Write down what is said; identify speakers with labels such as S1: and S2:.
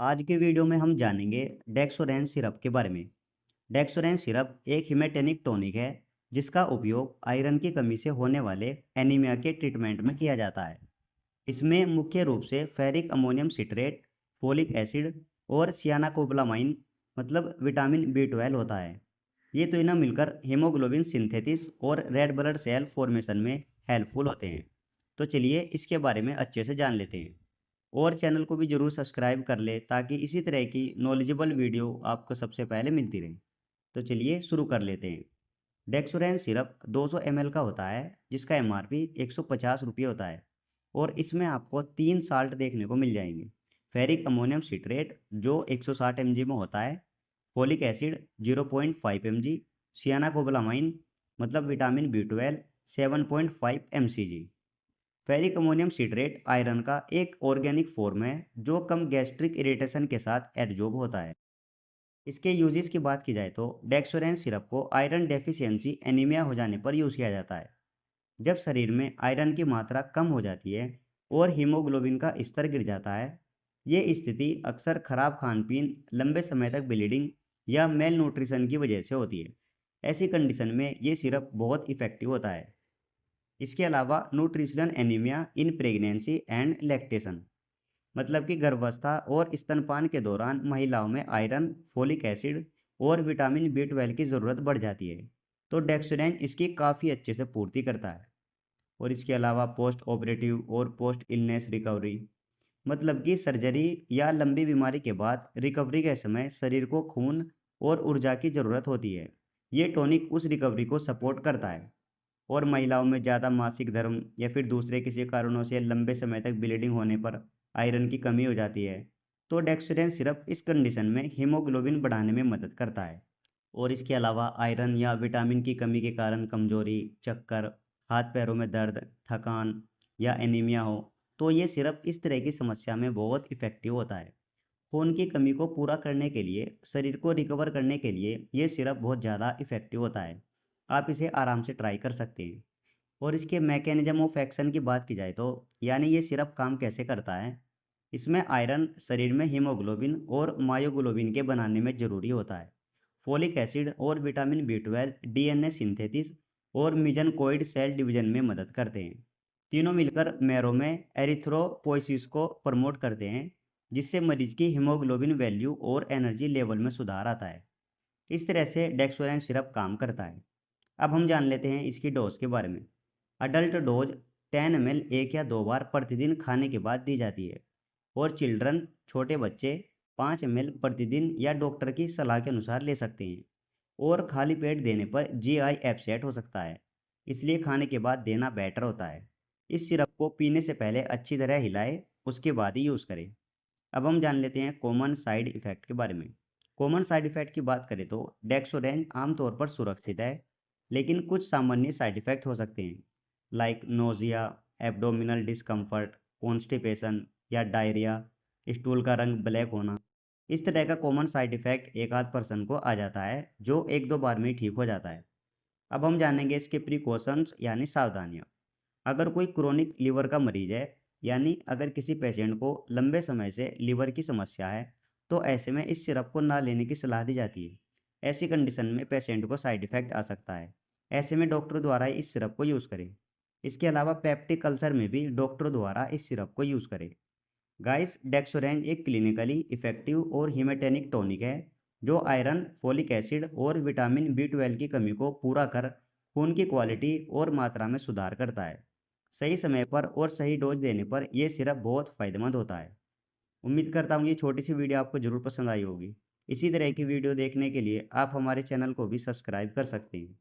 S1: आज के वीडियो में हम जानेंगे डेक्सोरेंन सिरप के बारे में। डेक्सोरेंन सिरप एक हिमेटेनिक टॉनिक है जिसका उपयोग आयरन की कमी से होने वाले एनीमिया के ट्रीटमेंट में किया जाता है। इसमें मुख्य रूप से ferric ammonium citrate, folic acid और सियानाकोबालामाइन मतलब विटामिन बी 12 होता है। ये तीनों मिलकर हीमोग्लोबिन सिंथेसिस और रेड ब्लड सेल फॉर्मेशन में हेल्पफुल होते हैं। तो चलिए इसके बारे में अच्छे से जान लेते हैं। और चैनल को भी ज़रूर सब्सक्राइब कर ले ताकि इसी तरह की नॉलेजेबल वीडियो आपको सबसे पहले मिलती रहे। तो चलिए शुरू कर लेते हैं। डेक्सोरेंन सिरप 200 ml का होता है जिसका एमआरपी 150 रुपये होता है और इसमें आपको 3 साल्ट देखने को मिल जाएंगे। फेरिक अमोनियम सिट्रेट जो 160 mg में होता है, फोलिक एसिड 0.5 mg, सियानाकोबालामाइन मतलब vitamin B 12 7.5 mcg। Ferric ammonium citrate iron का एक ऑर्गेनिक फॉर्म है जो कम गैस्ट्रिक इरिटेशन के साथ एडजॉर्ब होता है। इसके यूजेस की बात की जाए तो डेक्सोरेंन सिरप को आयरन डेफिशिएंसी एनीमिया हो जाने पर यूज़ किया जाता है। जब शरीर में आयरन की मात्रा कम हो जाती है और हीमोग्लोबिन का स्तर गिर जाता है। ये स्थिति अक्सर खराब खान पीन, लंबे समय तक ब्लीडिंग या मेल न्यूट्रिशन की वजह से होती है। ऐसी कंडीशन में ये सिरप बहुत इफेक्टिव होता है। इसके अलावा nutritional anaemia in pregnancy and lactation मतलब कि गर्भावस्था और स्तनपान के दौरान महिलाओं में आयरन, फोलिक एसिड और विटामिन बी 12 की ज़रूरत बढ़ जाती है। तो डेक्सोरेंन इसकी काफ़ी अच्छे से पूर्ति करता है। और इसके अलावा पोस्ट ऑपरेटिव और पोस्ट इलनेस रिकवरी मतलब कि सर्जरी या लंबी बीमारी के बाद रिकवरी के समय शरीर को खून और ऊर्जा की ज़रूरत होती है। ये टॉनिक उस रिकवरी को सपोर्ट करता है। और महिलाओं में ज़्यादा मासिक धर्म या फिर दूसरे किसी कारणों से लंबे समय तक ब्लीडिंग होने पर आयरन की कमी हो जाती है, तो डेक्सोरेंन सिरप इस कंडीशन में हीमोग्लोबिन बढ़ाने में मदद करता है। और इसके अलावा आयरन या विटामिन की कमी के कारण कमजोरी, चक्कर, हाथ पैरों में दर्द, थकान या एनीमिया हो, तो ये सिरप इस तरह की समस्या में बहुत इफ़ेक्टिव होता है। खून की कमी को पूरा करने के लिए, शरीर को रिकवर करने के लिए ये सिरप बहुत ज़्यादा इफ़ेक्टिव होता है। आप इसे आराम से ट्राई कर सकते हैं। और इसके मैकेनिज्म ऑफ एक्शन की बात की जाए तो यानी ये सिरप काम कैसे करता है। इसमें आयरन शरीर में हीमोग्लोबिन और मायोग्लोबिन के बनाने में ज़रूरी होता है। फोलिक एसिड और विटामिन बी 12 डीएनए सिंथेसिस और मिजनकॉइड सेल डिवीजन में मदद करते हैं। तीनों मिलकर मैरो में एरिथ्रोपोइसिस को प्रमोट करते हैं जिससे मरीज की हीमोग्लोबिन वैल्यू और एनर्जी लेवल में सुधार आता है। इस तरह से डेक्सोरेंन सिरप काम करता है। अब हम जान लेते हैं इसकी डोज के बारे में। अडल्ट डोज 10 ml एक या दो बार प्रतिदिन खाने के बाद दी जाती है। और चिल्ड्रन छोटे बच्चे 5 ml प्रतिदिन या डॉक्टर की सलाह के अनुसार ले सकते हैं। और खाली पेट देने पर जीआई अपसेट हो सकता है, इसलिए खाने के बाद देना बेटर होता है। इस सिरप को पीने से पहले अच्छी तरह हिलाएं, उसके बाद ही यूज़ करें। अब हम जान लेते हैं कॉमन साइड इफ़ेक्ट के बारे में। कॉमन साइड इफ़ेक्ट की बात करें तो डेक्सोरेंन आमतौर पर सुरक्षित है, लेकिन कुछ सामान्य साइड इफ़ेक्ट हो सकते हैं like nausea, abdominal discomfort, constipation या डायरिया, स्टूल का रंग ब्लैक होना। इस तरह का कॉमन साइड इफ़ेक्ट एक आध पर्सन को आ जाता है जो एक दो बार में ही ठीक हो जाता है। अब हम जानेंगे इसके प्रिकॉशंस यानी सावधानियाँ। अगर कोई क्रोनिक लीवर का मरीज है, यानी अगर किसी पेशेंट को लंबे समय से लीवर की समस्या है, तो ऐसे में इस सिरप को ना लेने की सलाह दी जाती है। ऐसी कंडीशन में पेशेंट को साइड इफ़ेक्ट आ सकता है। ऐसे में डॉक्टर द्वारा इस सिरप को यूज़ करें। इसके अलावा पेप्टिक अल्सर में भी डॉक्टर द्वारा इस सिरप को यूज़ करें। गाइस, डेक्सोरेंन एक क्लिनिकली इफेक्टिव और हिमेटेनिक टॉनिक है जो आयरन, फोलिक एसिड और विटामिन बी 12 की कमी को पूरा कर खून की क्वालिटी और मात्रा में सुधार करता है। सही समय पर और सही डोज देने पर यह सिरप बहुत फ़ायदेमंद होता है। उम्मीद करता हूँ ये छोटी सी वीडियो आपको ज़रूर पसंद आई होगी। इसी तरह की वीडियो देखने के लिए आप हमारे चैनल को भी सब्सक्राइब कर सकते हैं।